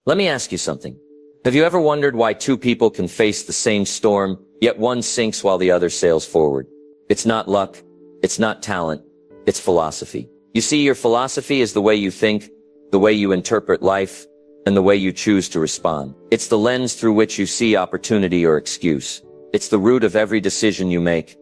Let me ask you something. Have you ever wondered why two people can face the same storm, yet one sinks while the other sails forward? It's not luck. It's not talent. It's philosophy. You see, your philosophy is the way you think, the way you interpret life, and the way you choose to respond. It's the lens through which you see opportunity or excuse. It's the root of every decision you make,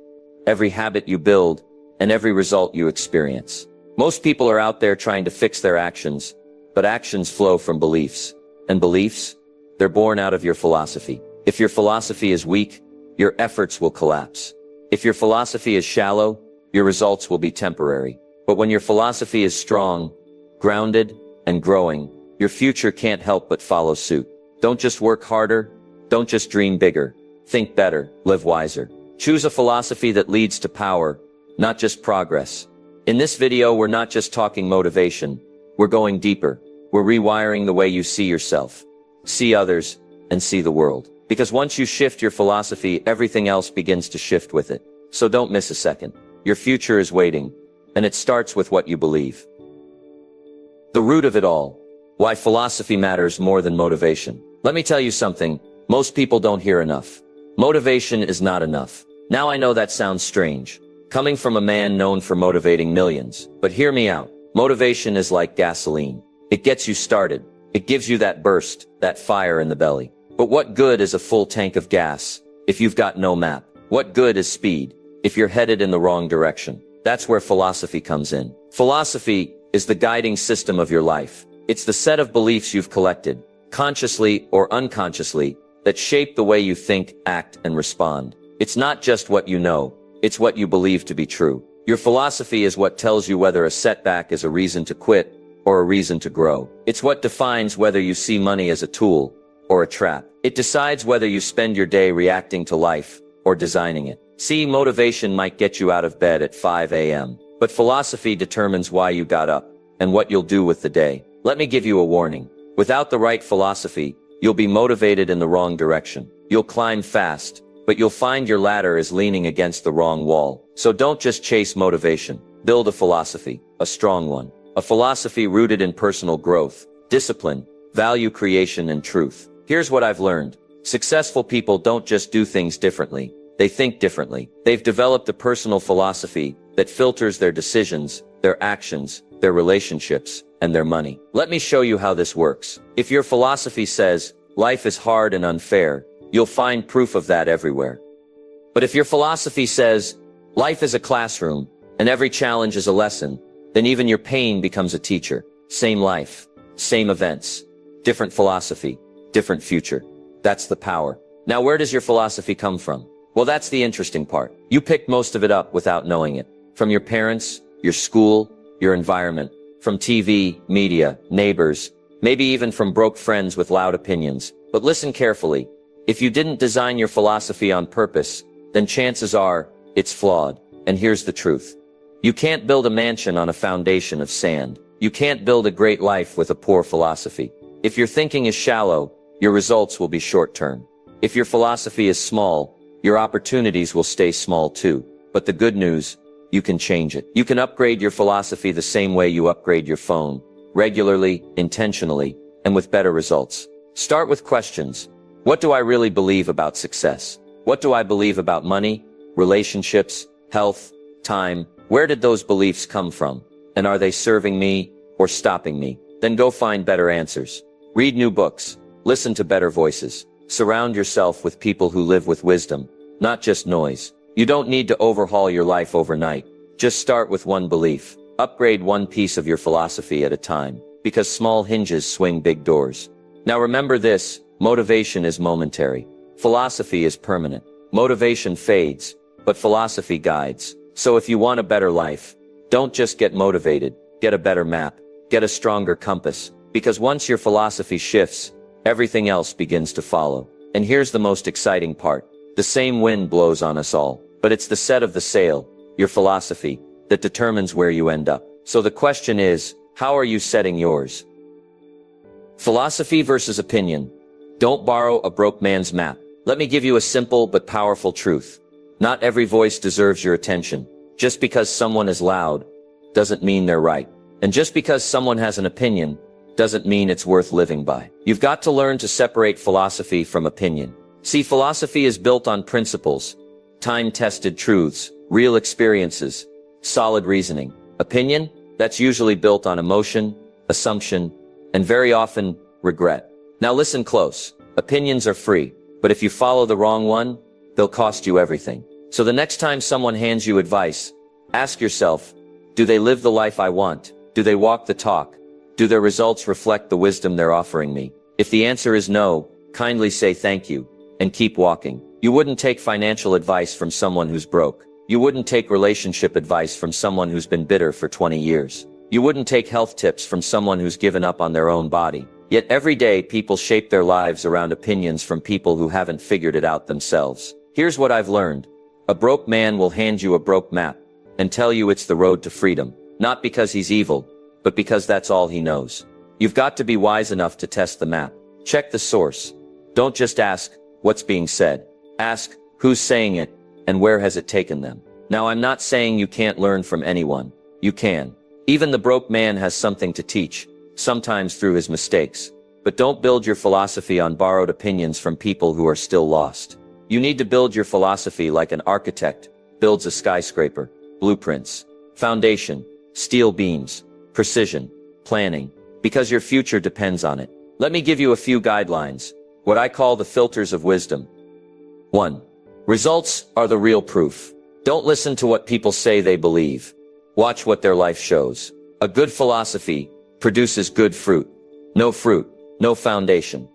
every habit you build, and every result you experience. Most people are out there trying to fix their actions, but actions flow from beliefs. And beliefs? They're born out of your philosophy. If your philosophy is weak, your efforts will collapse. If your philosophy is shallow, your results will be temporary. But when your philosophy is strong, grounded, and growing, your future can't help but follow suit. Don't just work harder. Don't just dream bigger. Think better. Live wiser. Choose a philosophy that leads to power, not just progress. In this video, we're not just talking motivation. We're going deeper. We're rewiring the way you see yourself, see others, and see the world. Because once you shift your philosophy, everything else begins to shift with it. So don't miss a second. Your future is waiting, and it starts with what you believe. The root of it all. Why philosophy matters more than motivation. Let me tell you something. Most people don't hear enough. Motivation is not enough. Now I know that sounds strange, coming from a man known for motivating millions. But hear me out. Motivation is like gasoline. It gets you started. It gives you that burst, that fire in the belly. But what good is a full tank of gas if you've got no map? What good is speed if you're headed in the wrong direction? That's where philosophy comes in. Philosophy is the guiding system of your life. It's the set of beliefs you've collected, consciously or unconsciously, that shape the way you think, act, and respond. It's not just what you know, it's what you believe to be true. Your philosophy is what tells you whether a setback is a reason to quit or a reason to grow. It's what defines whether you see money as a tool or a trap. It decides whether you spend your day reacting to life or designing it. See, motivation might get you out of bed at 5 a.m., but philosophy determines why you got up and what you'll do with the day. Let me give you a warning. Without the right philosophy, you'll be motivated in the wrong direction. You'll climb fast, but you'll find your ladder is leaning against the wrong wall. So don't just chase motivation. Build a philosophy, a strong one. A philosophy rooted in personal growth, discipline, value creation, and truth. Here's what I've learned. Successful people don't just do things differently. They think differently. They've developed a personal philosophy that filters their decisions, their actions, their relationships, and their money. Let me show you how this works. If your philosophy says, life is hard and unfair, you'll find proof of that everywhere. But if your philosophy says, life is a classroom, and every challenge is a lesson, then even your pain becomes a teacher. Same life, same events, different philosophy, different future. That's the power. Now, where does your philosophy come from? Well, that's the interesting part. You picked most of it up without knowing it. From your parents, your school, your environment, from TV, media, neighbors, maybe even from broke friends with loud opinions. But listen carefully. If you didn't design your philosophy on purpose, then chances are it's flawed. And here's the truth. You can't build a mansion on a foundation of sand. You can't build a great life with a poor philosophy. If your thinking is shallow, your results will be short-term. If your philosophy is small, your opportunities will stay small too. But the good news, you can change it. You can upgrade your philosophy the same way you upgrade your phone, regularly, intentionally, and with better results. Start with questions. What do I really believe about success? What do I believe about money, relationships, health, time? Where did those beliefs come from? And are they serving me or stopping me? Then go find better answers. Read new books. Listen to better voices. Surround yourself with people who live with wisdom, not just noise. You don't need to overhaul your life overnight. Just start with one belief. Upgrade one piece of your philosophy at a time, because small hinges swing big doors. Now remember this, motivation is momentary. Philosophy is permanent. Motivation fades, but philosophy guides. So if you want a better life, don't just get motivated, get a better map, get a stronger compass, because once your philosophy shifts, everything else begins to follow. And here's the most exciting part. The same wind blows on us all, but it's the set of the sail, your philosophy, that determines where you end up. So the question is, how are you setting yours? Philosophy versus opinion. Don't borrow a broke man's map. Let me give you a simple but powerful truth. Not every voice deserves your attention. Just because someone is loud doesn't mean they're right. And just because someone has an opinion doesn't mean it's worth living by. You've got to learn to separate philosophy from opinion. See, philosophy is built on principles, time-tested truths, real experiences, solid reasoning. Opinion? That's usually built on emotion, assumption, and very often, regret. Now listen close. Opinions are free, but if you follow the wrong one, they'll cost you everything. So the next time someone hands you advice, ask yourself, do they live the life I want? Do they walk the talk? Do their results reflect the wisdom they're offering me? If the answer is no, kindly say thank you, and keep walking. You wouldn't take financial advice from someone who's broke. You wouldn't take relationship advice from someone who's been bitter for 20 years. You wouldn't take health tips from someone who's given up on their own body. Yet every day people shape their lives around opinions from people who haven't figured it out themselves. Here's what I've learned. A broke man will hand you a broke map and tell you it's the road to freedom. Not because he's evil, but because that's all he knows. You've got to be wise enough to test the map. Check the source. Don't just ask, what's being said? Ask, who's saying it, and where has it taken them? Now I'm not saying you can't learn from anyone. You can. Even the broke man has something to teach, sometimes through his mistakes. But don't build your philosophy on borrowed opinions from people who are still lost. You need to build your philosophy like an architect builds a skyscraper. Blueprints, foundation, steel beams, precision, planning, because your future depends on it. Let me give you a few guidelines, what I call the filters of wisdom. 1. Results are the real proof. Don't listen to what people say they believe. Watch what their life shows. A good philosophy produces good fruit. No fruit, no foundation.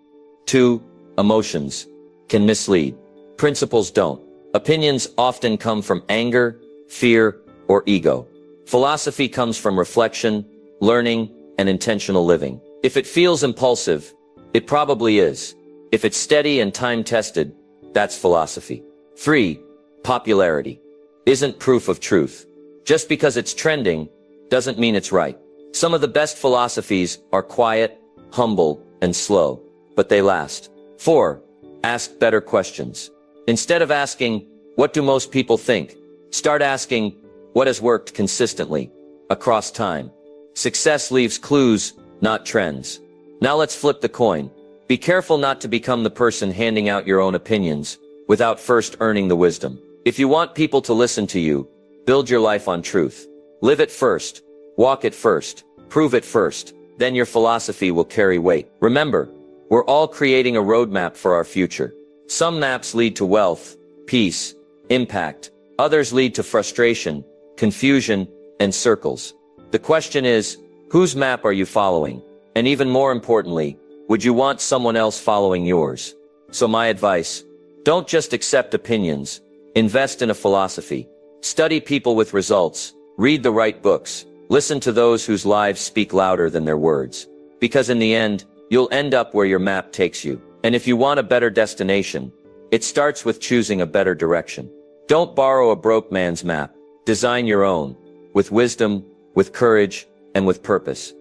2. Emotions can mislead. Principles don't. Opinions often come from anger, fear, or ego. Philosophy comes from reflection, learning, and intentional living. If it feels impulsive, it probably is. If it's steady and time-tested, that's philosophy. 3. Popularity isn't proof of truth. Just because it's trending doesn't mean it's right. Some of the best philosophies are quiet, humble, and slow, but they last. 4. Ask better questions. Instead of asking, what do most people think? Start asking, what has worked consistently, across time? Success leaves clues, not trends. Now let's flip the coin. Be careful not to become the person handing out your own opinions without first earning the wisdom. If you want people to listen to you, build your life on truth. Live it first, walk it first, prove it first, then your philosophy will carry weight. Remember, we're all creating a roadmap for our future. Some maps lead to wealth, peace, impact. Others lead to frustration, confusion, and circles. The question is, whose map are you following? And even more importantly, would you want someone else following yours? So my advice, don't just accept opinions. Invest in a philosophy. Study people with results. Read the right books. Listen to those whose lives speak louder than their words. Because in the end, you'll end up where your map takes you. And if you want a better destination, it starts with choosing a better direction. Don't borrow a broke man's map. Design your own, with wisdom, with courage, and with purpose.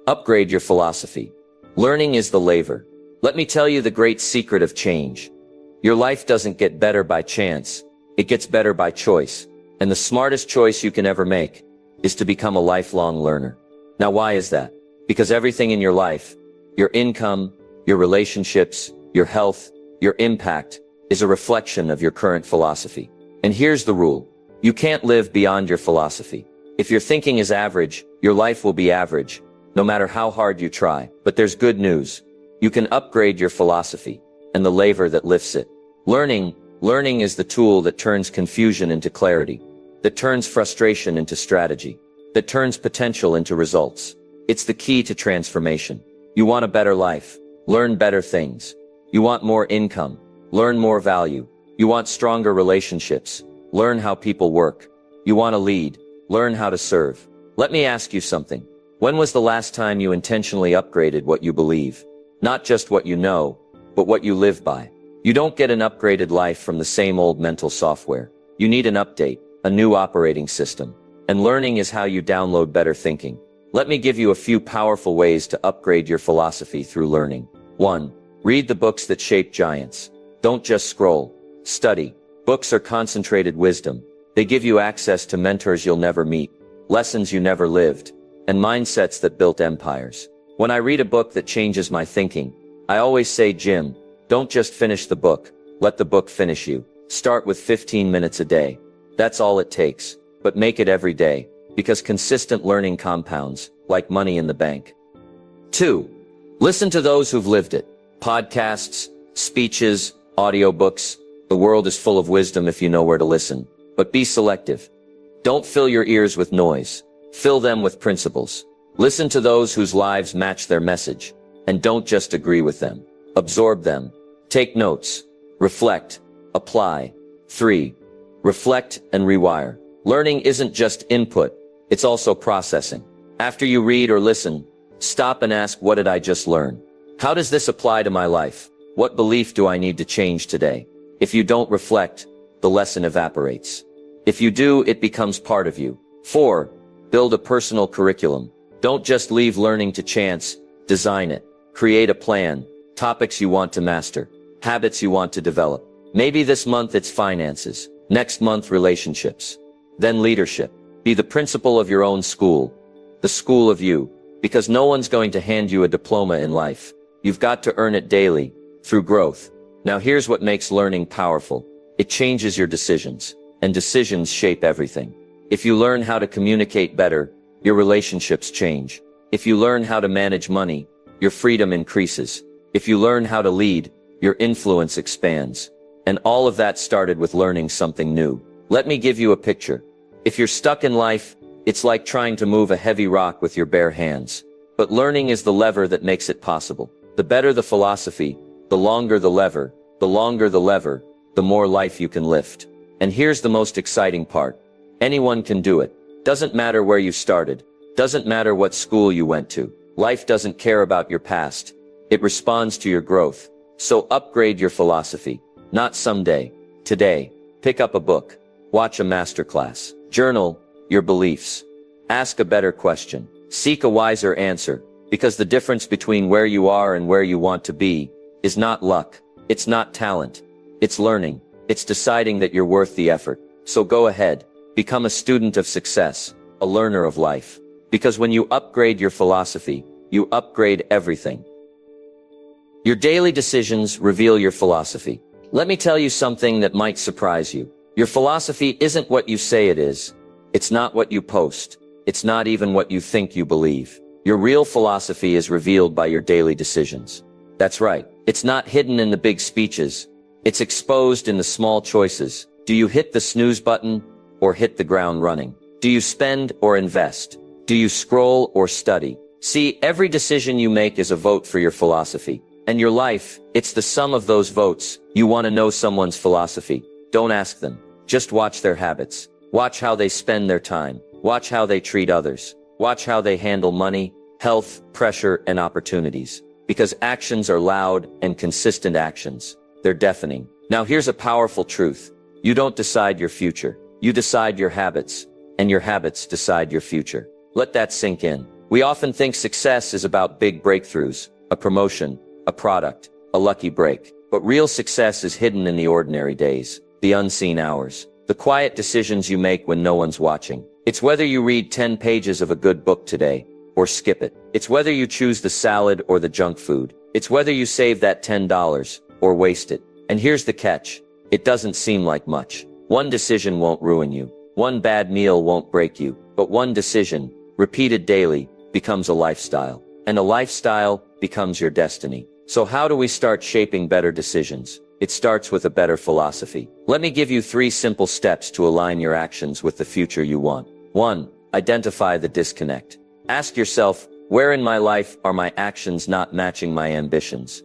Upgrade your philosophy. Learning is the lever. Let me tell you the great secret of change. Your life doesn't get better by chance. It gets better by choice. And the smartest choice you can ever make is to become a lifelong learner. Now why is that? Because everything in your life, your income, your relationships, your health, your impact, is a reflection of your current philosophy. And here's the rule. You can't live beyond your philosophy. If your thinking is average, your life will be average, no matter how hard you try. But there's good news. You can upgrade your philosophy, and the lever that lifts it. Learning is the tool that turns confusion into clarity, that turns frustration into strategy, that turns potential into results. It's the key to transformation. You want a better life? Learn better things. You want more income? Learn more value. You want stronger relationships? Learn how people work. You want to lead? Learn how to serve. Let me ask you something. When was the last time you intentionally upgraded what you believe? Not just what you know, but what you live by. You don't get an upgraded life from the same old mental software. You need an update, a new operating system. And learning is how you download better thinking. Let me give you a few powerful ways to upgrade your philosophy through learning. 1. Read the books that shape giants. Don't just scroll. Study. Books are concentrated wisdom. They give you access to mentors you'll never meet, lessons you never lived, and mindsets that built empires. When I read a book that changes my thinking, I always say, Jim, don't just finish the book, let the book finish you. Start with 15 minutes a day. That's all it takes, but make it every day, because consistent learning compounds, like money in the bank. 2. Listen to those who've lived it. Podcasts, speeches, audiobooks. The world is full of wisdom if you know where to listen. But be selective. Don't fill your ears with noise. Fill them with principles. Listen to those whose lives match their message. And don't just agree with them. Absorb them. Take notes. Reflect. Apply. 3. Reflect and rewire. Learning isn't just input, it's also processing. After you read or listen, stop and ask, what did I just learn? How does this apply to my life? What belief do I need to change today? If you don't reflect, the lesson evaporates. If you do, it becomes part of you. 4. Build a personal curriculum. Don't just leave learning to chance, design it. Create a plan, topics you want to master, habits you want to develop. Maybe this month it's finances, next month relationships, then leadership. Be the principal of your own school, the school of you, because no one's going to hand you a diploma in life. You've got to earn it daily, through growth. Now here's what makes learning powerful. It changes your decisions, and decisions shape everything. If you learn how to communicate better, your relationships change. If you learn how to manage money, your freedom increases. If you learn how to lead, your influence expands. And all of that started with learning something new. Let me give you a picture. If you're stuck in life, it's like trying to move a heavy rock with your bare hands. But learning is the lever that makes it possible. The better the philosophy, the longer the lever, the more life you can lift. And here's the most exciting part. Anyone can do it. Doesn't matter where you started. Doesn't matter what school you went to. Life doesn't care about your past. It responds to your growth. So upgrade your philosophy. Not someday. Today. Pick up a book. Watch a masterclass. Journal your beliefs. Ask a better question. Seek a wiser answer. Because the difference between where you are and where you want to be is not luck. It's not talent. It's learning. It's deciding that you're worth the effort. So go ahead. Become a student of success. A learner of life. Because when you upgrade your philosophy, you upgrade everything. Your daily decisions reveal your philosophy. Let me tell you something that might surprise you. Your philosophy isn't what you say it is. It's not what you post. It's not even what you think you believe. Your real philosophy is revealed by your daily decisions. That's right. It's not hidden in the big speeches. It's exposed in the small choices. Do you hit the snooze button or hit the ground running? Do you spend or invest? Do you scroll or study? See, every decision you make is a vote for your philosophy. And your life, it's the sum of those votes. You want to know someone's philosophy. Don't ask them. Just watch their habits. Watch how they spend their time. Watch how they treat others. Watch how they handle money, health, pressure, and opportunities. Because actions are loud and consistent actions. They're deafening. Now here's a powerful truth. You don't decide your future. You decide your habits. And your habits decide your future. Let that sink in. We often think success is about big breakthroughs, a promotion, a product, a lucky break. But real success is hidden in the ordinary days, the unseen hours, the quiet decisions you make when no one's watching. It's whether you read 10 pages of a good book today, or skip it. It's whether you choose the salad or the junk food. It's whether you save that $10, or waste it. And here's the catch. It doesn't seem like much. One decision won't ruin you. One bad meal won't break you. But one decision, repeated daily, becomes a lifestyle. And a lifestyle becomes your destiny. So how do we start shaping better decisions? It starts with a better philosophy. Let me give you 3 simple steps to align your actions with the future you want. 1. Identify the disconnect. Ask yourself, where in my life are my actions not matching my ambitions?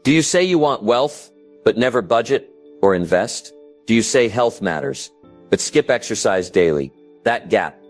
Do you say you want wealth, but never budget or invest? Do you say health matters, but skip exercise daily? That gap,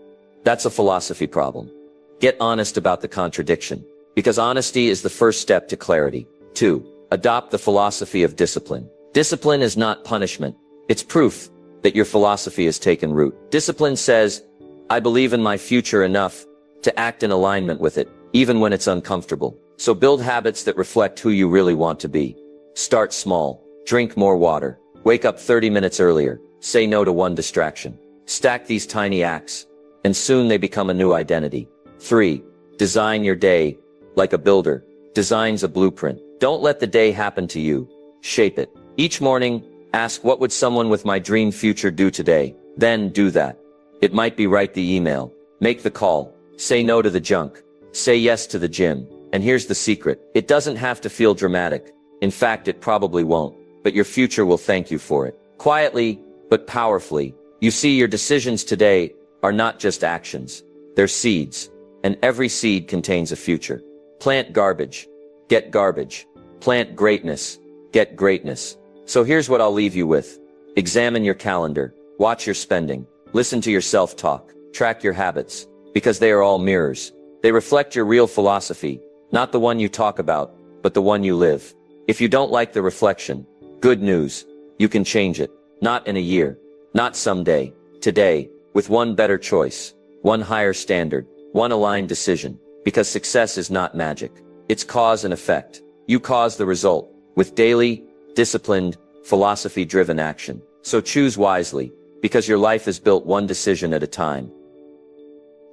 that's a philosophy problem. Get honest about the contradiction, because honesty is the first step to clarity. 2. Adopt the philosophy of discipline. Discipline is not punishment. It's proof that your philosophy has taken root. Discipline says, I believe in my future enough to act in alignment with it, even when it's uncomfortable. So build habits that reflect who you really want to be. Start small. Drink more water. Wake up 30 minutes earlier. Say no to one distraction. Stack these tiny acts, and soon they become a new identity. 3. Design your day like a builder designs a blueprint. Don't let the day happen to you. Shape it. Each morning, ask, what would someone with my dream future do today? Then do that. It might be write the email, make the call, say no to the junk, say yes to the gym. And here's the secret. It doesn't have to feel dramatic. In fact, it probably won't, but your future will thank you for it. Quietly, but powerfully. You see, your decisions today are not just actions. They're seeds. And every seed contains a future. Plant garbage. Get garbage. Plant greatness. Get greatness. So here's what I'll leave you with. Examine your calendar. Watch your spending. Listen to your self-talk. Track your habits. Because they are all mirrors. They reflect your real philosophy. Not the one you talk about, but the one you live. If you don't like the reflection, good news. You can change it. Not in a year. Not someday. Today. With one better choice. One higher standard. One aligned decision. Because success is not magic. It's cause and effect. You cause the result. With daily, disciplined, philosophy-driven action. So choose wisely. Because your life is built one decision at a time.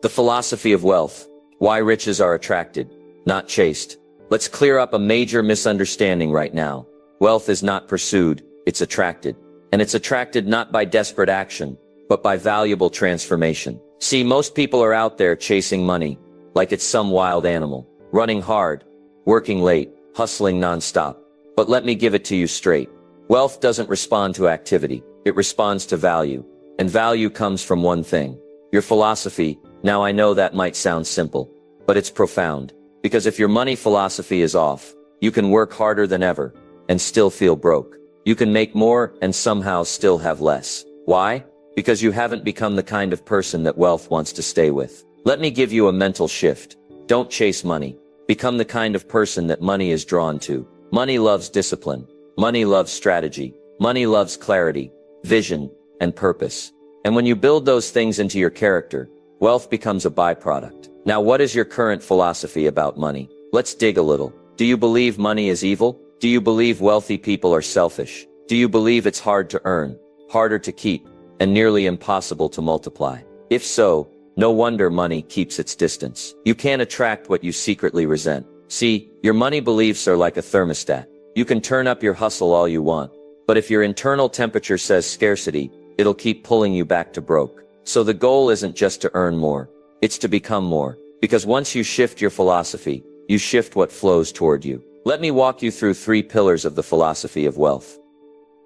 The philosophy of wealth. Why riches are attracted, not chased. Let's clear up a major misunderstanding right now. Wealth is not pursued, it's attracted. And it's attracted not by desperate action, but by valuable transformation. See, most people are out there chasing money, like it's some wild animal. Running hard, working late, hustling nonstop. But let me give it to you straight. Wealth doesn't respond to activity, it responds to value. And value comes from one thing. Your philosophy. Now I know that might sound simple, but it's profound. Because if your money philosophy is off, you can work harder than ever and still feel broke. You can make more and somehow still have less. Why? Because you haven't become the kind of person that wealth wants to stay with. Let me give you a mental shift. Don't chase money. Become the kind of person that money is drawn to. Money loves discipline. Money loves strategy. Money loves clarity, vision, and purpose. And when you build those things into your character, wealth becomes a byproduct. Now, what is your current philosophy about money? Let's dig a little. Do you believe money is evil? Do you believe wealthy people are selfish? Do you believe it's hard to earn, harder to keep, and nearly impossible to multiply? If so, no wonder money keeps its distance. You can't attract what you secretly resent. See, your money beliefs are like a thermostat. You can turn up your hustle all you want, but if your internal temperature says scarcity, it'll keep pulling you back to broke. So the goal isn't just to earn more, it's to become more. Because once you shift your philosophy, you shift what flows toward you. Let me walk you through 3 pillars of the philosophy of wealth.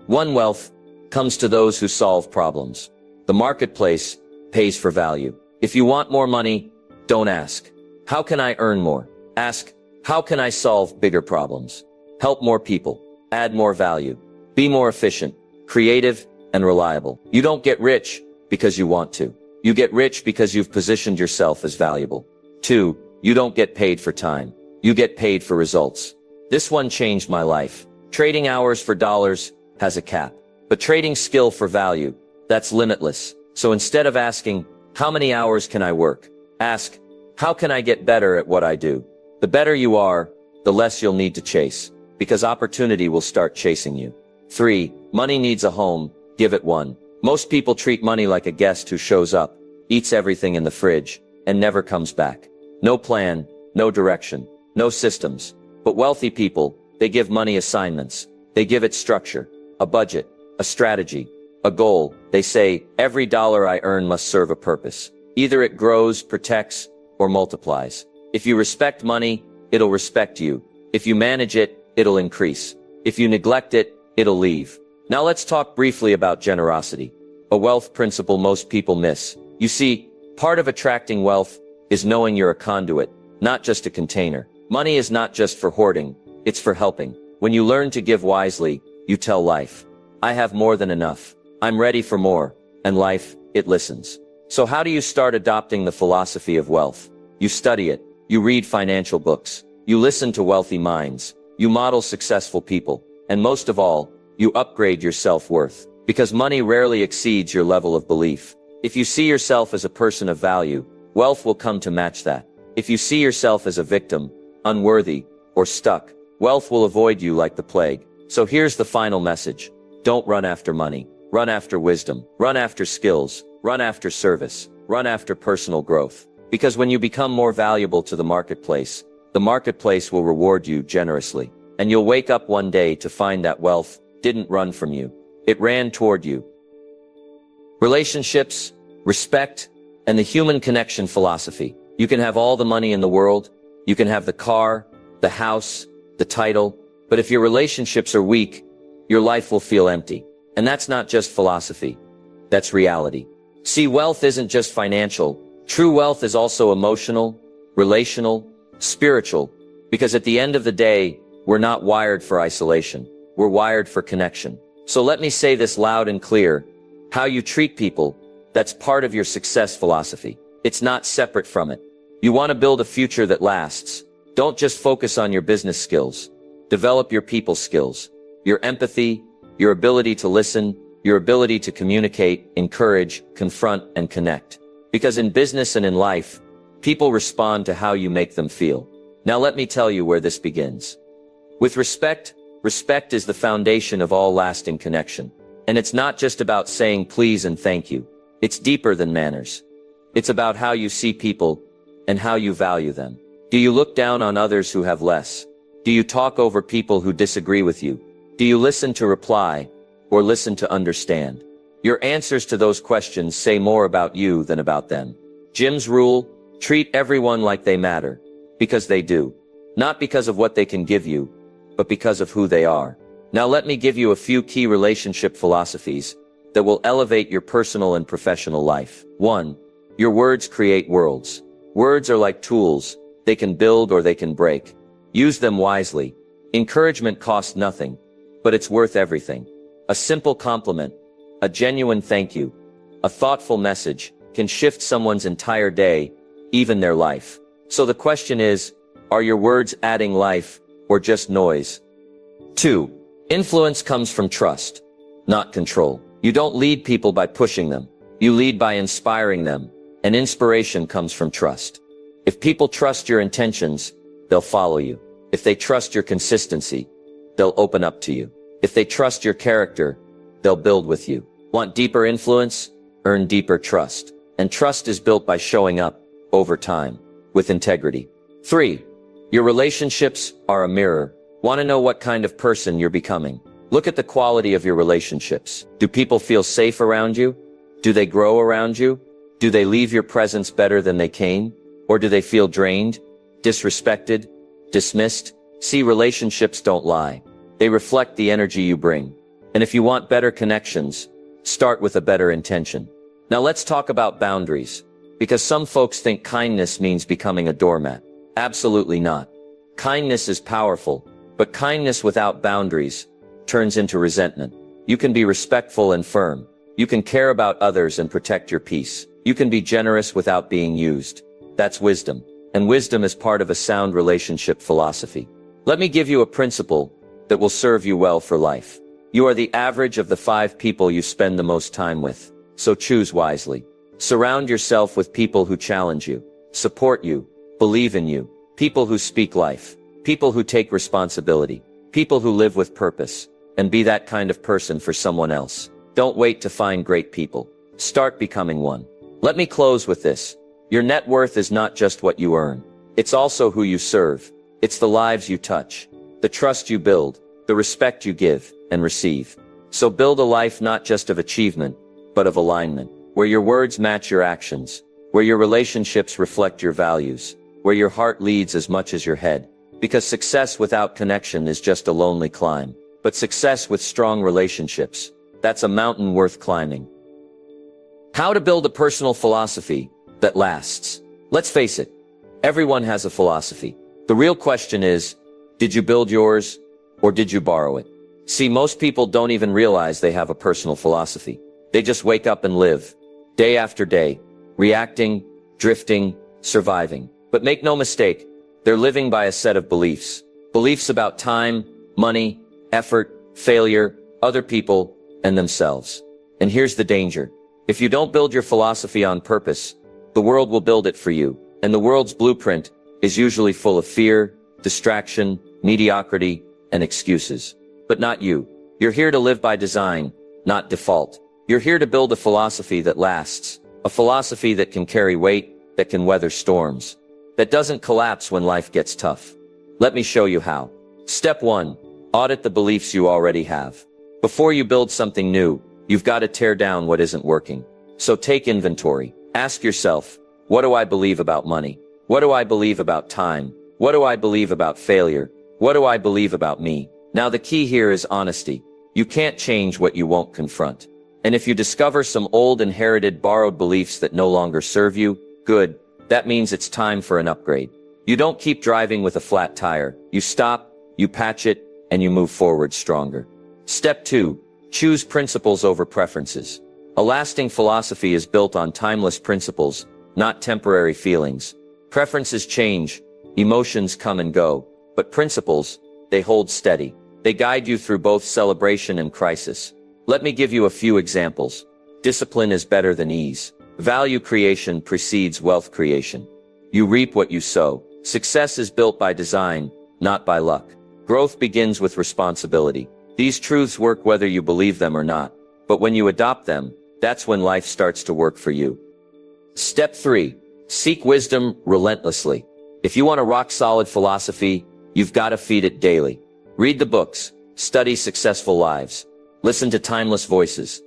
1. Wealth comes to those who solve problems. The marketplace pays for value. If you want more money, don't ask, how can I earn more? Ask, how can I solve bigger problems? Help more people, add more value, be more efficient, creative, and reliable. You don't get rich because you want to. You get rich because you've positioned yourself as valuable. 2. You don't get paid for time. You get paid for results. This one changed my life. Trading hours for dollars has a cap. But trading skill for value, that's limitless. So instead of asking, how many hours can I work? Ask, how can I get better at what I do? The better you are, the less you'll need to chase. Because opportunity will start chasing you. 3. Money needs a home. Give it one. Most people treat money like a guest who shows up, eats everything in the fridge, and never comes back. No plan, no direction, no systems. But wealthy people, they give money assignments. They give it structure, a budget, a strategy, a goal. They say, every dollar I earn must serve a purpose. Either it grows, protects, or multiplies. If you respect money, it'll respect you. If you manage it, it'll increase. If you neglect it, it'll leave. Now let's talk briefly about generosity, a wealth principle most people miss. You see, part of attracting wealth is knowing you're a conduit, not just a container. Money is not just for hoarding, it's for helping. When you learn to give wisely, you tell life, I have more than enough. I'm ready for more. And life, it listens. So how do you start adopting the philosophy of wealth? You study it. You read financial books. You listen to wealthy minds. You model successful people. And most of all, you upgrade your self-worth. Because money rarely exceeds your level of belief. If you see yourself as a person of value, wealth will come to match that. If you see yourself as a victim, unworthy, or stuck, wealth will avoid you like the plague. So here's the final message. Don't run after money. Run after wisdom. Run after skills. Run after service. Run after personal growth. Because when you become more valuable to the marketplace will reward you generously. And you'll wake up one day to find that wealth didn't run from you. It ran toward you. Relationships, respect, and the human connection philosophy. You can have all the money in the world. You can have the car, the house, the title. But if your relationships are weak, your life will feel empty. And that's not just philosophy. That's reality. See, wealth isn't just financial. True wealth is also emotional, relational, spiritual. Because at the end of the day, we're not wired for isolation. We're wired for connection. So let me say this loud and clear. How you treat people, that's part of your success philosophy. It's not separate from it. You want to build a future that lasts. Don't just focus on your business skills. Develop your people skills. Your empathy, your ability to listen, your ability to communicate, encourage, confront, and connect. Because in business and in life, people respond to how you make them feel. Now let me tell you where this begins. With respect, respect is the foundation of all lasting connection. And it's not just about saying please and thank you. It's deeper than manners. It's about how you see people and how you value them. Do you look down on others who have less? Do you talk over people who disagree with you? Do you listen to reply or listen to understand? Your answers to those questions say more about you than about them. Jim's rule, treat everyone like they matter, because they do. Not because of what they can give you, but because of who they are. Now let me give you a few key relationship philosophies that will elevate your personal and professional life. 1. Your words create worlds. Words are like tools. They can build or they can break. Use them wisely. Encouragement costs nothing, but it's worth everything. A simple compliment, a genuine thank you, a thoughtful message can shift someone's entire day, even their life. So the question is, are your words adding life or just noise? 2. Influence comes from trust, not control. You don't lead people by pushing them. You lead by inspiring them, and inspiration comes from trust. If people trust your intentions, they'll follow you. If they trust your consistency, they'll open up to you. If they trust your character, they'll build with you. Want deeper influence? Earn deeper trust. And trust is built by showing up, over time, with integrity. 3. Your relationships are a mirror. Want to know what kind of person you're becoming? Look at the quality of your relationships. Do people feel safe around you? Do they grow around you? Do they leave your presence better than they came? Or do they feel drained, disrespected, dismissed? See, relationships don't lie. They reflect the energy you bring. And if you want better connections, start with a better intention. Now let's talk about boundaries. Because some folks think kindness means becoming a doormat. Absolutely not. Kindness is powerful, but kindness without boundaries turns into resentment. You can be respectful and firm. You can care about others and protect your peace. You can be generous without being used. That's wisdom. And wisdom is part of a sound relationship philosophy. Let me give you a principle that will serve you well for life. You are the average of the 5 people you spend the most time with. So choose wisely. Surround yourself with people who challenge you, support you, believe in you, people who speak life, people who take responsibility, people who live with purpose, and be that kind of person for someone else. Don't wait to find great people. Start becoming one. Let me close with this. Your net worth is not just what you earn. It's also who you serve. It's the lives you touch, the trust you build, the respect you give and receive. So build a life not just of achievement, but of alignment, where your words match your actions, where your relationships reflect your values, where your heart leads as much as your head. Because success without connection is just a lonely climb. But success with strong relationships, that's a mountain worth climbing. How to build a personal philosophy that lasts. Let's face it, everyone has a philosophy. The real question is, did you build yours or did you borrow it? See, most people don't even realize they have a personal philosophy. They just wake up and live, day after day, reacting, drifting, surviving. But make no mistake, they're living by a set of beliefs. Beliefs about time, money, effort, failure, other people, and themselves. And here's the danger. If you don't build your philosophy on purpose, the world will build it for you. And the world's blueprint is usually full of fear, distraction, mediocrity, and excuses. But not you. You're here to live by design, not default. You're here to build a philosophy that lasts, a philosophy that can carry weight, that can weather storms, that doesn't collapse when life gets tough. Let me show you how. Step 1. Audit the beliefs you already have. Before you build something new, you've got to tear down what isn't working. So take inventory. Ask yourself, what do I believe about money? What do I believe about time? What do I believe about failure? What do I believe about me? Now the key here is honesty. You can't change what you won't confront. And if you discover some old inherited borrowed beliefs that no longer serve you, good, that means it's time for an upgrade. You don't keep driving with a flat tire. You stop, you patch it, and you move forward stronger. Step 2. Choose principles over preferences. A lasting philosophy is built on timeless principles, not temporary feelings. Preferences change, emotions come and go, but principles, they hold steady. They guide you through both celebration and crisis. Let me give you a few examples. Discipline is better than ease. Value creation precedes wealth creation. You reap what you sow. Success is built by design, not by luck. Growth begins with responsibility. These truths work whether you believe them or not. But when you adopt them, that's when life starts to work for you. Step 3. Seek wisdom relentlessly. If you want a rock-solid philosophy, you've got to feed it daily. Read the books. Study successful lives. Listen to timeless voices.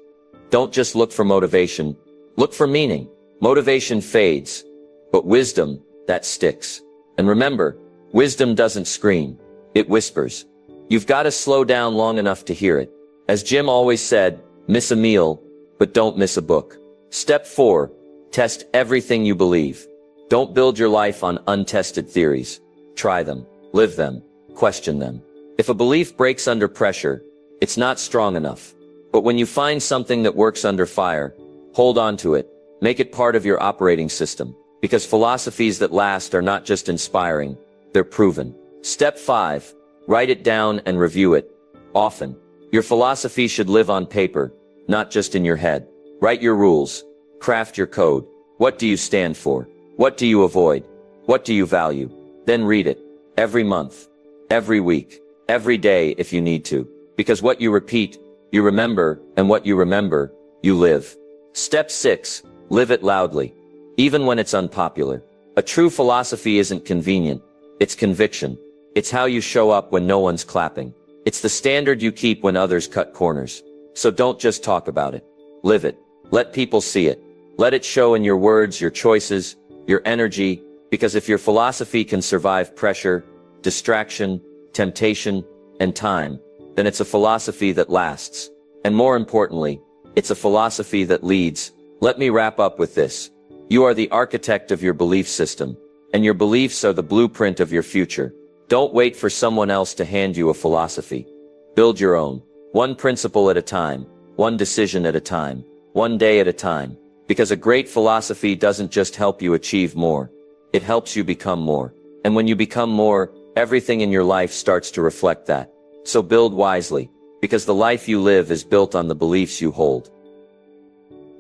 Don't just look for motivation. Look for meaning. Motivation fades, but wisdom, that sticks. And remember, wisdom doesn't scream. It whispers. You've got to slow down long enough to hear it. As Jim always said, miss a meal, but don't miss a book. Step 4. Test everything you believe. Don't build your life on untested theories. Try them, live them, question them. If a belief breaks under pressure, it's not strong enough. But when you find something that works under fire, hold on to it. Make it part of your operating system. Because philosophies that last are not just inspiring, they're proven. Step 5. Write it down and review it. Often. Your philosophy should live on paper, not just in your head. Write your rules. Craft your code. What do you stand for? What do you avoid? What do you value? Then read it. Every month. Every week. Every day if you need to. Because what you repeat, you remember, and what you remember, you live. Step 6. Live it loudly. Even when it's unpopular. A true philosophy isn't convenient. It's conviction. It's how you show up when no one's clapping. It's the standard you keep when others cut corners. So don't just talk about it. Live it. Let people see it. Let it show in your words, your choices, your energy, because if your philosophy can survive pressure, distraction, temptation, and time, then it's a philosophy that lasts. And more importantly, it's a philosophy that leads. Let me wrap up with this. You are the architect of your belief system, and your beliefs are the blueprint of your future. Don't wait for someone else to hand you a philosophy. Build your own. One principle at a time, one decision at a time, one day at a time. Because a great philosophy doesn't just help you achieve more. It helps you become more. And when you become more, everything in your life starts to reflect that. So build wisely, because the life you live is built on the beliefs you hold.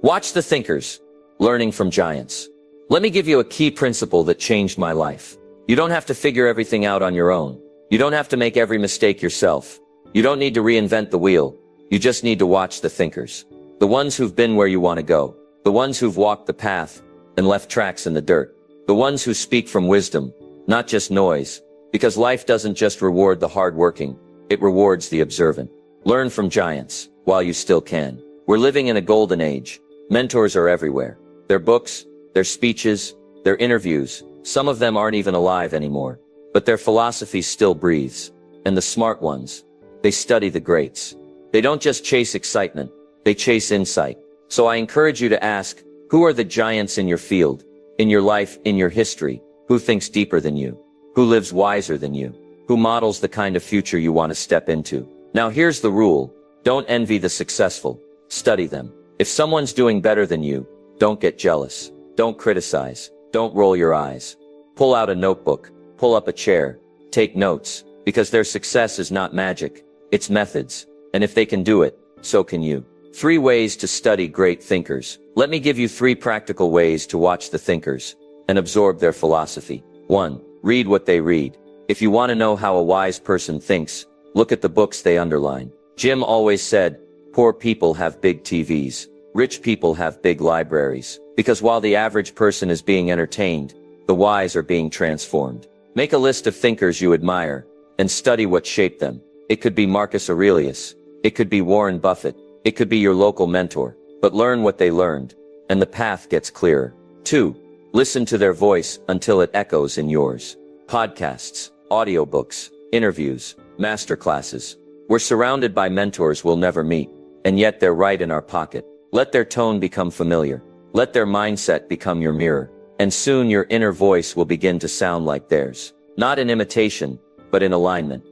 Watch the thinkers, learning from giants. Let me give you a key principle that changed my life. You don't have to figure everything out on your own. You don't have to make every mistake yourself. You don't need to reinvent the wheel. You just need to watch the thinkers. The ones who've been where you want to go. The ones who've walked the path and left tracks in the dirt. The ones who speak from wisdom, not just noise. Because life doesn't just reward the hardworking, it rewards the observant. Learn from giants, while you still can. We're living in a golden age. Mentors are everywhere. Their books, their speeches, their interviews, some of them aren't even alive anymore. But their philosophy still breathes. And the smart ones, they study the greats. They don't just chase excitement, they chase insight. So I encourage you to ask, who are the giants in your field, in your life, in your history? Who thinks deeper than you? Who lives wiser than you? Who models the kind of future you want to step into? Now here's the rule. Don't envy the successful. Study them. If someone's doing better than you, don't get jealous. Don't criticize. Don't roll your eyes. Pull out a notebook. Pull up a chair. Take notes. Because their success is not magic. It's methods. And if they can do it, so can you. 3 ways to study great thinkers. Let me give you 3 practical ways to watch the thinkers and absorb their philosophy. 1. Read what they read. If you want to know how a wise person thinks, look at the books they underline. Jim always said, poor people have big TVs. Rich people have big libraries. Because while the average person is being entertained, the wise are being transformed. Make a list of thinkers you admire and study what shaped them. It could be Marcus Aurelius. It could be Warren Buffett. It could be your local mentor. But learn what they learned, and the path gets clearer. 2. Listen to their voice until it echoes in yours. Podcasts, audiobooks, interviews, masterclasses. We're surrounded by mentors we'll never meet, and yet they're right in our pocket. Let their tone become familiar. Let their mindset become your mirror, and soon your inner voice will begin to sound like theirs. Not in imitation, but in alignment.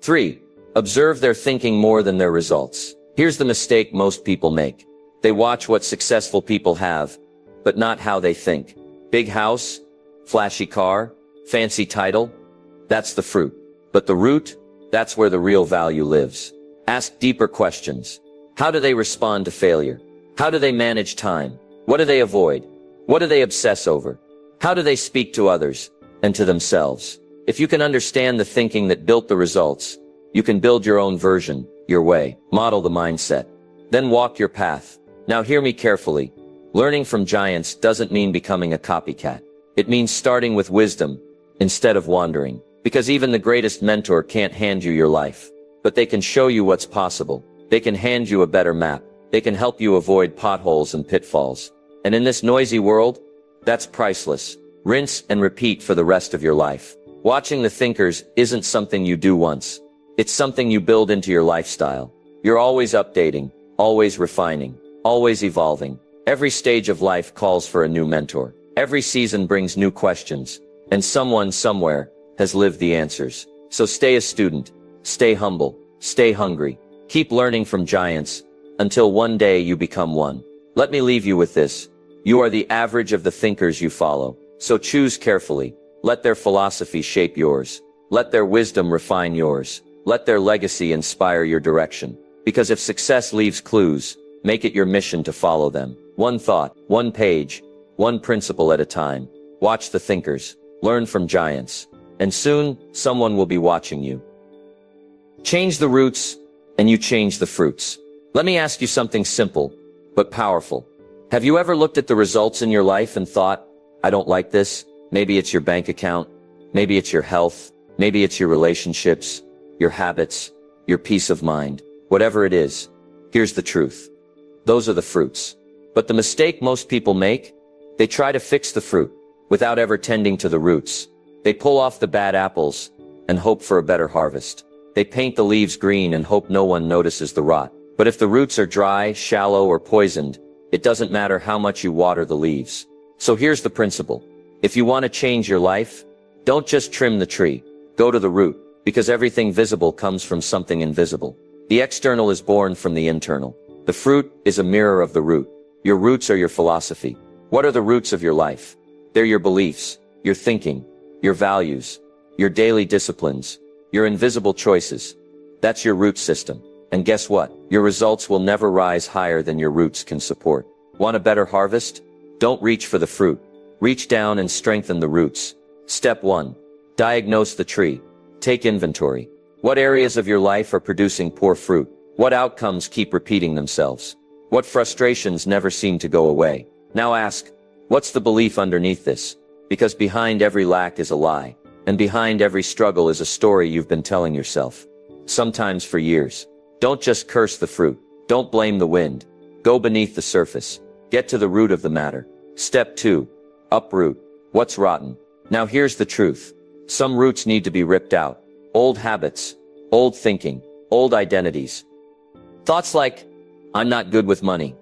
3. Observe their thinking more than their results. Here's the mistake most people make. They watch what successful people have, but not how they think. Big house, flashy car, fancy title, that's the fruit. But the root, that's where the real value lives. Ask deeper questions. How do they respond to failure? How do they manage time? What do they avoid? What do they obsess over? How do they speak to others and to themselves? If you can understand the thinking that built the results, you can build your own version, your way, model the mindset, then walk your path. Now hear me carefully. Learning from giants doesn't mean becoming a copycat. It means starting with wisdom instead of wandering. Because even the greatest mentor can't hand you your life, but they can show you what's possible. They can hand you a better map. They can help you avoid potholes and pitfalls. And in this noisy world, that's priceless. Rinse and repeat for the rest of your life. Watching the thinkers isn't something you do once. It's something you build into your lifestyle. You're always updating, always refining, always evolving. Every stage of life calls for a new mentor. Every season brings new questions, and someone somewhere has lived the answers. So stay a student, stay humble, stay hungry. Keep learning from giants until one day you become one. Let me leave you with this. You are the average of the thinkers you follow. So choose carefully. Let their philosophy shape yours. Let their wisdom refine yours. Let their legacy inspire your direction. Because if success leaves clues, make it your mission to follow them. One thought, one page, one principle at a time. Watch the thinkers. Learn from giants. And soon, someone will be watching you. Change the roots, and you change the fruits. Let me ask you something simple, but powerful. Have you ever looked at the results in your life and thought, I don't like this? Maybe it's your bank account. Maybe it's your health. Maybe it's your relationships, your habits, your peace of mind. Whatever it is, here's the truth. Those are the fruits. But the mistake most people make, they try to fix the fruit without ever tending to the roots. They pull off the bad apples and hope for a better harvest. They paint the leaves green and hope no one notices the rot. But if the roots are dry, shallow, or poisoned, it doesn't matter how much you water the leaves. So here's the principle. If you want to change your life, don't just trim the tree. Go to the root, because everything visible comes from something invisible. The external is born from the internal. The fruit is a mirror of the root. Your roots are your philosophy. What are the roots of your life? They're your beliefs, your thinking, your values, your daily disciplines, your invisible choices. That's your root system. And guess what? Your results will never rise higher than your roots can support. Want a better harvest? Don't reach for the fruit. Reach down and strengthen the roots. Step 1. Diagnose the tree. Take inventory. What areas of your life are producing poor fruit? What outcomes keep repeating themselves? What frustrations never seem to go away? Now ask, what's the belief underneath this? Because behind every lack is a lie, and behind every struggle is a story you've been telling yourself. Sometimes for years. Don't just curse the fruit. Don't blame the wind. Go beneath the surface. Get to the root of the matter. Step 2. Uproot. What's rotten? Now here's the truth. Some roots need to be ripped out. Old habits, old thinking, old identities. Thoughts like, I'm not good with money.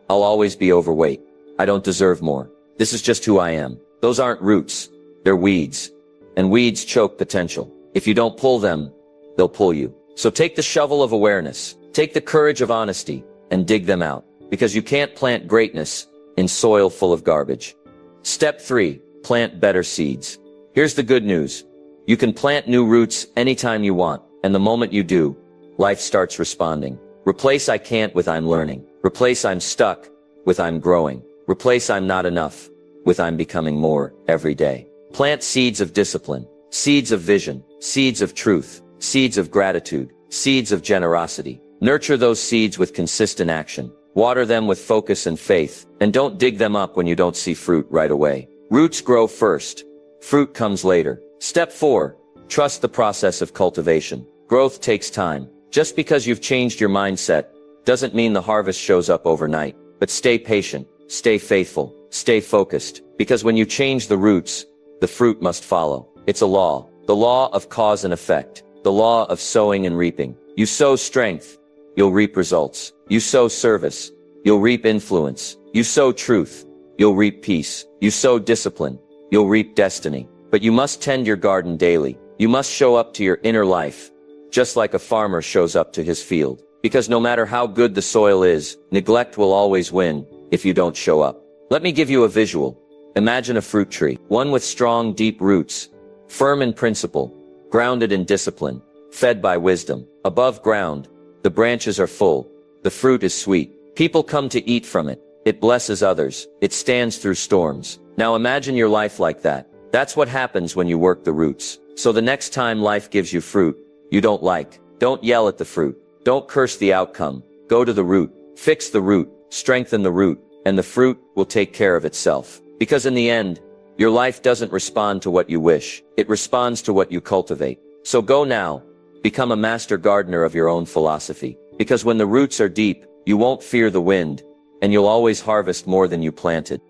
I'll always be overweight. I don't deserve more. This is just who I am. Those aren't roots. They're weeds. And weeds choke potential. If you don't pull them, they'll pull you. So take the shovel of awareness, take the courage of honesty, and dig them out. Because you can't plant greatness in soil full of garbage. Step 3. Plant better seeds. Here's the good news. You can plant new roots anytime you want, and the moment you do, life starts responding. Replace I can't with I'm learning. Replace I'm stuck with I'm growing. Replace I'm not enough with I'm becoming more every day. Plant seeds of discipline, seeds of vision, seeds of truth, seeds of gratitude, seeds of generosity. Nurture those seeds with consistent action. Water them with focus and faith, and don't dig them up when you don't see fruit right away. Roots grow first. Fruit comes later. Step 4. Trust the process of cultivation. Growth takes time. Just because you've changed your mindset doesn't mean the harvest shows up overnight. But stay patient, stay faithful, stay focused, because when you change the roots, the fruit must follow. It's a law. The law of cause and effect. The law of sowing and reaping. You sow strength, you'll reap results. You sow service, you'll reap influence. You sow truth, you'll reap peace. You sow discipline, you'll reap destiny. But you must tend your garden daily. You must show up to your inner life, just like a farmer shows up to his field. Because no matter how good the soil is, neglect will always win if you don't show up. Let me give you a visual. Imagine a fruit tree, one with strong, deep roots, firm in principle, grounded in discipline, fed by wisdom. Above ground, the branches are full. The fruit is sweet. People come to eat from it. It blesses others. It stands through storms. Now imagine your life like that. That's what happens when you work the roots. So the next time life gives you fruit you don't like, don't yell at the fruit. Don't curse the outcome. Go to the root. Fix the root. Strengthen the root. And the fruit will take care of itself. Because in the end, your life doesn't respond to what you wish. It responds to what you cultivate. So go now. Become a master gardener of your own philosophy. Because when the roots are deep, you won't fear the wind, and you'll always harvest more than you planted.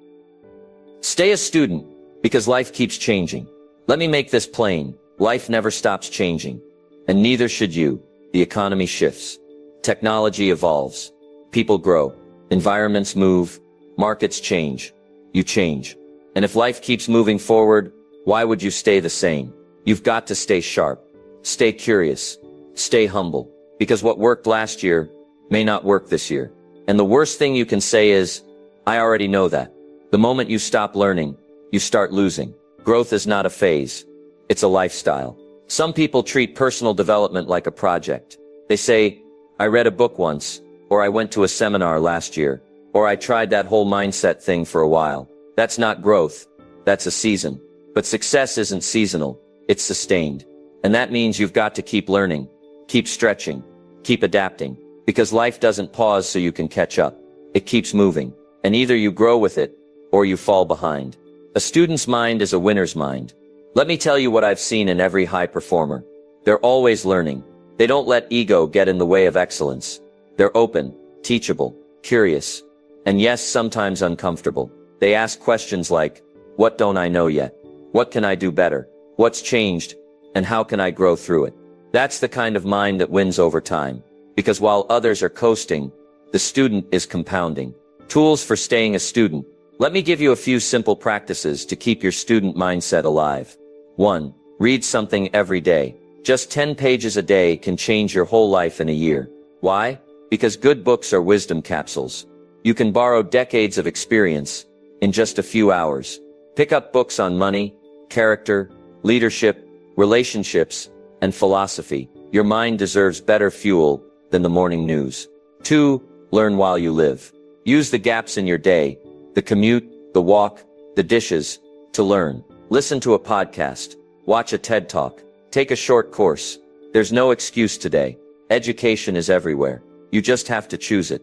Stay a student, because life keeps changing. Let me make this plain. Life never stops changing. And neither should you. The economy shifts. Technology evolves. People grow. Environments move. Markets change. You change. And if life keeps moving forward, why would you stay the same? You've got to stay sharp. Stay curious. Stay humble. Because what worked last year may not work this year. And the worst thing you can say is, I already know that. The moment you stop learning, you start losing. Growth is not a phase. It's a lifestyle. Some people treat personal development like a project. They say, I read a book once, or I went to a seminar last year, or I tried that whole mindset thing for a while. That's not growth. That's a season. But success isn't seasonal. It's sustained. And that means you've got to keep learning, keep stretching, keep adapting. Because life doesn't pause so you can catch up. It keeps moving. And either you grow with it, or you fall behind. A student's mind is a winner's mind. Let me tell you what I've seen in every high performer. They're always learning. They don't let ego get in the way of excellence. They're open, teachable, curious, and yes, sometimes uncomfortable. They ask questions like, what don't I know yet? What can I do better? What's changed? And how can I grow through it? That's the kind of mind that wins over time. Because while others are coasting, the student is compounding. Tools for staying a student. Let me give you a few simple practices to keep your student mindset alive. 1. Read something every day. Just 10 pages a day can change your whole life in a year. Why? Because good books are wisdom capsules. You can borrow decades of experience in just a few hours. Pick up books on money, character, leadership, relationships, and philosophy. Your mind deserves better fuel than the morning news. 2. Learn while you live. Use the gaps in your day, the commute, the walk, the dishes, to learn. Listen to a podcast. Watch a TED Talk. Take a short course. There's no excuse today. Education is everywhere. You just have to choose it.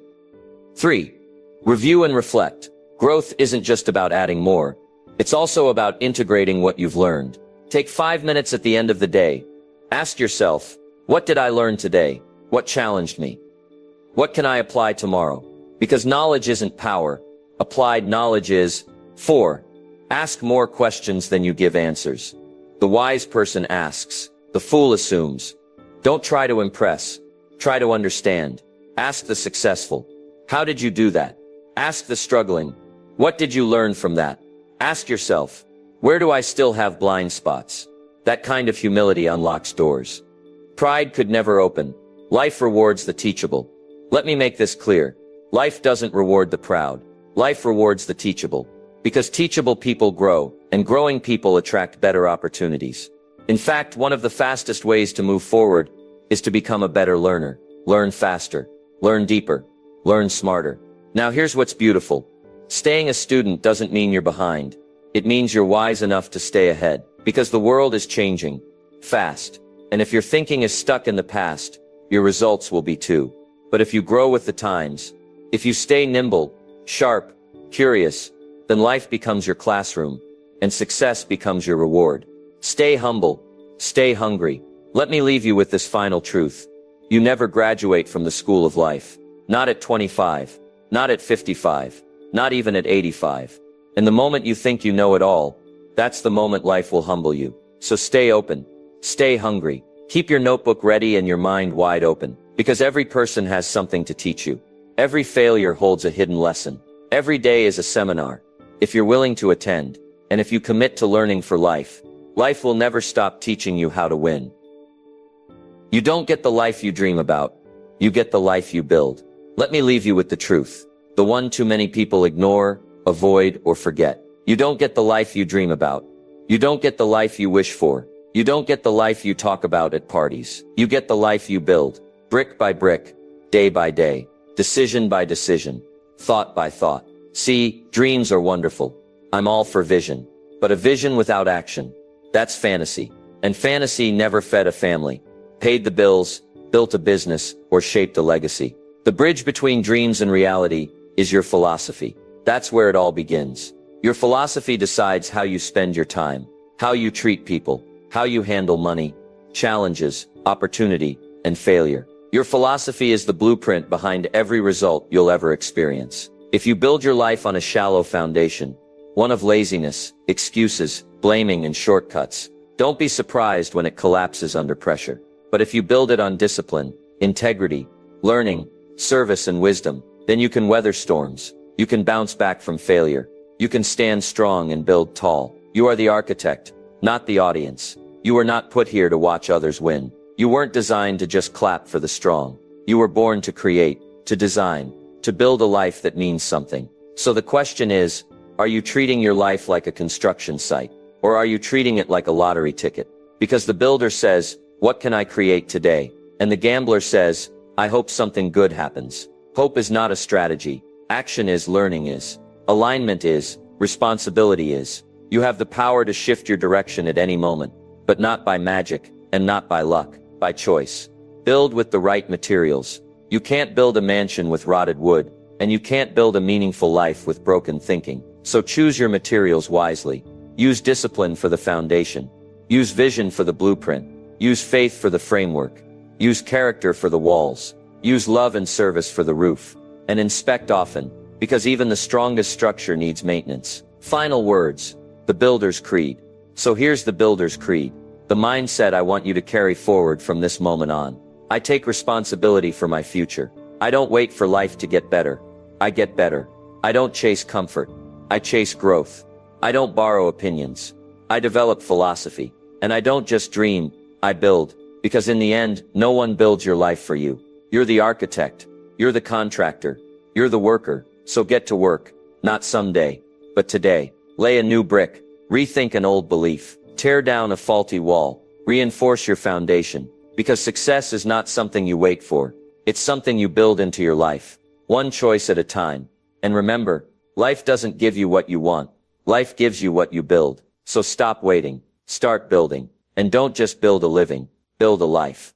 3. Review and reflect. Growth isn't just about adding more. It's also about integrating what you've learned. Take 5 minutes at the end of the day. Ask yourself, what did I learn today? What challenged me? What can I apply tomorrow? Because knowledge isn't power. Applied knowledge is. 4. Ask more questions than you give answers. The wise person asks. The fool assumes. Don't try to impress. Try to understand. Ask the successful. How did you do that? Ask the struggling. What did you learn from that? Ask yourself, where do I still have blind spots? That kind of humility unlocks doors. Pride could never open. Life rewards the teachable. Let me make this clear. Life doesn't reward the proud. Life rewards the teachable. Because teachable people grow, and growing people attract better opportunities. In fact, one of the fastest ways to move forward is to become a better learner. Learn faster. Learn deeper. Learn smarter. Now here's what's beautiful. Staying a student doesn't mean you're behind. It means you're wise enough to stay ahead. Because the world is changing. Fast. And if your thinking is stuck in the past, your results will be too. But if you grow with the times, If you stay nimble, sharp, curious, then life becomes your classroom, and success becomes your reward. Stay humble, stay hungry. Let me leave you with this final truth. You never graduate from the school of life. Not at 25, not at 55, not even at 85. And the moment you think you know it all, that's the moment life will humble you. So stay open, stay hungry, keep your notebook ready and your mind wide open, because every person has something to teach you. Every failure holds a hidden lesson. Every day is a seminar. If you're willing to attend, and if you commit to learning for life, life will never stop teaching you how to win. You don't get the life you dream about. You get the life you build. Let me leave you with the truth. The one too many people ignore, avoid, or forget. You don't get the life you dream about. You don't get the life you wish for. You don't get the life you talk about at parties. You get the life you build, brick by brick, day by day, decision by decision, thought by thought. See, dreams are wonderful. I'm all for vision. But a vision without action, that's fantasy. And fantasy never fed a family, paid the bills, built a business, or shaped a legacy. The bridge between dreams and reality is your philosophy. That's where it all begins. Your philosophy decides how you spend your time, how you treat people, how you handle money, challenges, opportunity, and failure. Your philosophy is the blueprint behind every result you'll ever experience. If you build your life on a shallow foundation, one of laziness, excuses, blaming, and shortcuts, don't be surprised when it collapses under pressure. But if you build it on discipline, integrity, learning, service, and wisdom, then you can weather storms. You can bounce back from failure. You can stand strong and build tall. You are the architect, not the audience. You were not put here to watch others win. You weren't designed to just clap for the strong. You were born to create, to design, to build a life that means something. So the question is, are you treating your life like a construction site? Or are you treating it like a lottery ticket? Because the builder says, what can I create today? And the gambler says, I hope something good happens. Hope is not a strategy. Action is, learning is. Alignment is, responsibility is. You have the power to shift your direction at any moment, but not by magic, and not by luck, by choice. Build with the right materials. You can't build a mansion with rotted wood, and you can't build a meaningful life with broken thinking. So choose your materials wisely. Use discipline for the foundation. Use vision for the blueprint. Use faith for the framework. Use character for the walls. Use love and service for the roof. And inspect often, because even the strongest structure needs maintenance. Final words, the Builder's Creed. So here's the Builder's Creed, the mindset I want you to carry forward from this moment on. I take responsibility for my future. I don't wait for life to get better. I get better. I don't chase comfort. I chase growth. I don't borrow opinions. I develop philosophy. And I don't just dream, I build. Because in the end, no one builds your life for you. You're the architect. You're the contractor. You're the worker. So get to work. Not someday, but today. Lay a new brick. Rethink an old belief. Tear down a faulty wall. Reinforce your foundation. Because success is not something you wait for. It's something you build into your life. One choice at a time. And remember, life doesn't give you what you want. Life gives you what you build. So stop waiting. Start building. And don't just build a living. Build a life.